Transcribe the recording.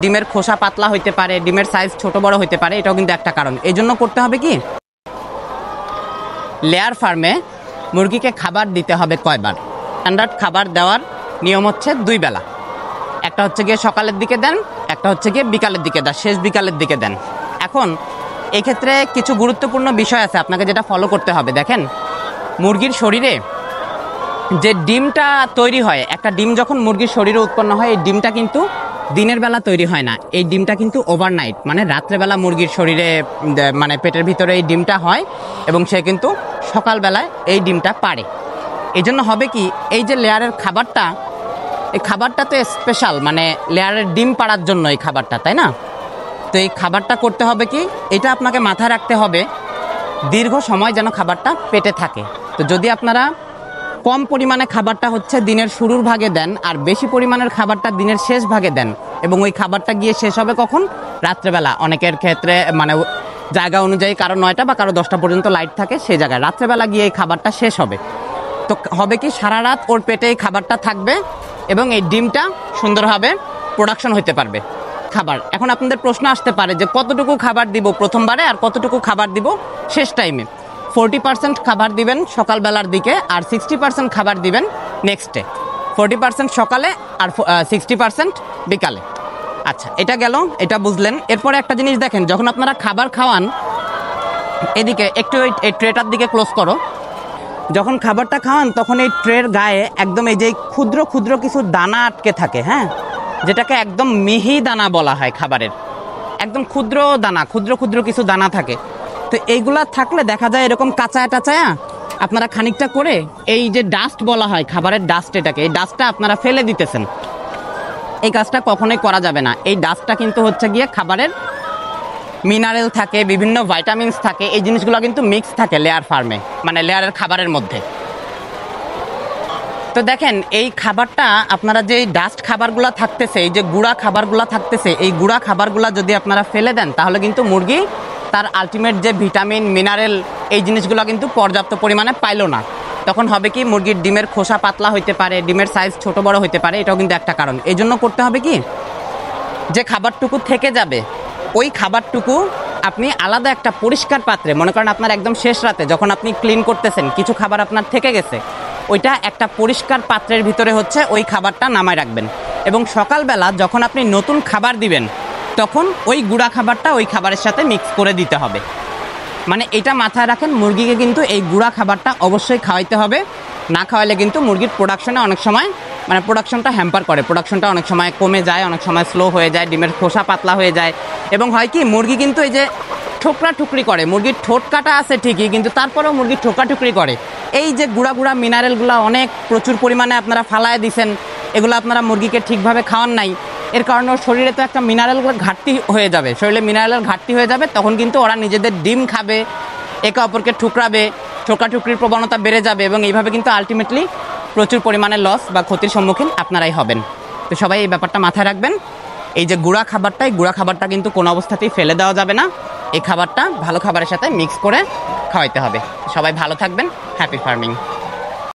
ডিমের খোসা পাতলা হইতে পারে, ডিমের সাইজ ছোট বড় হইতে পারে, এটাও কিন্তু একটা কারণ। এই জন্য করতে হবে কি, লেয়ার ফার্মে মুরগিকে খাবার দিতে হবে কয়বার। স্ট্যান্ডার্ড খাবার দেওয়ার নিয়ম হচ্ছে 2 বেলা। একটা হচ্ছে গিয়ে সকালের দিকে দেন, একটা হচ্ছে গিয়ে বিকালের দিকে দেন, শেষ বিকালের দিকে দেন। এখন এক্ষেত্রে কিছু গুরুত্বপূর্ণ বিষয় আছে আপনাকে যেটা ফলো করতে হবে। দেখেন, মুরগির শরীরে যে ডিমটা তৈরি হয়, একটা ডিম যখন মুরগির শরীরে উৎপন্ন হয়, এই ডিমটা কিন্তু দিনের বেলা তৈরি হয় না। এই ডিমটা কিন্তু ওভারনাইট, মানে রাত্রেবেলা মুরগির শরীরে মানে পেটের ভিতরে এই ডিমটা হয় এবং সে কিন্তু সকালবেলায় এই ডিমটা পাড়ে। এই জন্য হবে কি, এই যে লেয়ারের খাবারটা, এই খাবারটা তো স্পেশাল, মানে লেয়ারের ডিম পাড়ার জন্য এই খাবারটা, তাই না? তো এই খাবারটা করতে হবে কি, এটা আপনাকে মাথায় রাখতে হবে দীর্ঘ সময় যেন খাবারটা পেটে থাকে। তো যদি আপনারা কম পরিমাণে খাবারটা হচ্ছে দিনের শুরুর ভাগে দেন আর বেশি পরিমাণের খাবারটা দিনের শেষ ভাগে দেন, এবং ওই খাবারটা গিয়ে শেষ হবে কখন, রাত্রেবেলা। অনেকের ক্ষেত্রে মানে জায়গা অনুযায়ী কারো 9টা বা কারো 10টা পর্যন্ত লাইট থাকে, সেই জায়গায় রাত্রেবেলা গিয়ে এই খাবারটা শেষ হবে। তো হবে কি, সারা রাত ওর পেটে এই খাবারটা থাকবে এবং এই ডিমটা সুন্দরভাবে প্রোডাকশন হতে পারবে খাবার। এখন আপনাদের প্রশ্ন আসতে পারে যে কতটুকু খাবার দিব প্রথমবারে আর কতটুকু খাবার দিব শেষ টাইমে। 40% খাবার দিবেন সকালবেলার দিকে আর 60% খাবার দিবেন নেক্সট ডে। 40% সকালে আর 60% বিকালে। আচ্ছা, এটা গেল, এটা বুঝলেন। এরপরে একটা জিনিস দেখেন, যখন আপনারা খাবার খাওয়ান, এদিকে একটু এই ট্রেটার দিকে ক্লোজ করো, যখন খাবারটা খাওয়ান তখন এই ট্রের গায়ে একদম এই যে ক্ষুদ্র ক্ষুদ্র কিছু দানা আটকে থাকে, হ্যাঁ, যেটাকে একদম মিহি দানা বলা হয় খাবারের। একদম ক্ষুদ্র দানা, ক্ষুদ্র ক্ষুদ্র কিছু দানা থাকে। তো এইগুলা থাকলে দেখা যায় এরকম কাঁচায় টাচায়া আপনারা খানিকটা করে এই যে ডাস্ট বলা হয় খাবারের ডাস্ট, এটাকে এই ডাস্টটা আপনারা ফেলে দিতেছেন। এই কাজটা কখনোই করা যাবে না। এই ডাস্টটা কিন্তু হচ্ছে গিয়ে খাবারের মিনারেল থাকে, বিভিন্ন ভাইটামিনস থাকে, এই জিনিসগুলো কিন্তু মিক্স থাকে লেয়ার ফার্মে, মানে লেয়ারের খাবারের মধ্যে। তো দেখেন, এই খাবারটা আপনারা যে ডাস্ট খাবারগুলো থাকতেছে, এই যে গুঁড়া খাবারগুলো থাকতেছে, এই গুঁড়া খাবারগুলো যদি আপনারা ফেলে দেন তাহলে কিন্তু মুরগি তার আলটিমেট যে ভিটামিন মিনারেল এই জিনিসগুলো কিন্তু পর্যাপ্ত পরিমাণে পাইলো না। তখন হবে কি, মুরগির ডিমের খোসা পাতলা হইতে পারে, ডিমের সাইজ ছোট বড় হইতে পারে, এটাও কিন্তু একটা কারণ। এই জন্য করতে হবে কি, যে খাবারটুকু থেকে যাবে ওই খাবারটুকু আপনি আলাদা একটা পরিষ্কার পাত্রে, মনে করেন আপনার একদম শেষ রাতে যখন আপনি ক্লিন করতেছেন, কিছু খাবার আপনার থেকে গেছে, ওইটা একটা পরিষ্কার পাত্রের ভিতরে হচ্ছে ওই খাবারটা নামায় রাখবেন। এবং সকালবেলা যখন আপনি নতুন খাবার দিবেন তখন ওই গুঁড়া খাবারটা ওই খাবারের সাথে মিক্স করে দিতে হবে। মানে এটা মাথায় রাখেন, মুরগিকে কিন্তু এই গুঁড়া খাবারটা অবশ্যই খাওয়াইতে হবে। না খাওয়াইলে কিন্তু মুরগির প্রোডাকশনে অনেক সময় মানে প্রোডাকশনটা হ্যাম্পার করে, প্রোডাকশনটা অনেক সময় কমে যায়, অনেক সময় স্লো হয়ে যায়, ডিমের খোসা পাতলা হয়ে যায়। এবং হয় কি, মুরগি কিন্তু এই যে ঠোকরা ঠুকরি করে, মুরগির ঠোঁট কাটা আছে ঠিকই, কিন্তু তারপরেও মুরগি ঠোকরা ঠুকরি করে। এই যে গুঁড়া গুঁড়া মিনারেলগুলো অনেক প্রচুর পরিমাণে আপনারা ফালায় দিছেন, এগুলো আপনারা মুরগিকে ঠিকভাবে খাওয়ান নাই, এর কারণে ওর শরীরে তো একটা মিনারেলের ঘাটতি হয়ে যাবে, শরীরে মিনারেলের ঘাটতি হয়ে যাবে। তখন কিন্তু ওরা নিজেদের ডিম খাবে, একে অপরকে ঠুকরাবে, ঠোকরাঠুকরির প্রবণতা বেড়ে যাবে এবং এইভাবে কিন্তু আলটিমেটলি প্রচুর পরিমাণে লস বা ক্ষতির সম্মুখীন আপনারাই হবেন। তো সবাই এই ব্যাপারটা মাথায় রাখবেন। এই যে গুঁড়া খাবারটা, এই গুঁড়া খাবারটা কিন্তু কোনো অবস্থাতেই ফেলে দেওয়া যাবে না। এই খাবারটা ভালো খাবারের সাথে মিক্স করে খাওয়াইতে হবে। সবাই ভালো থাকবেন। Happy farming.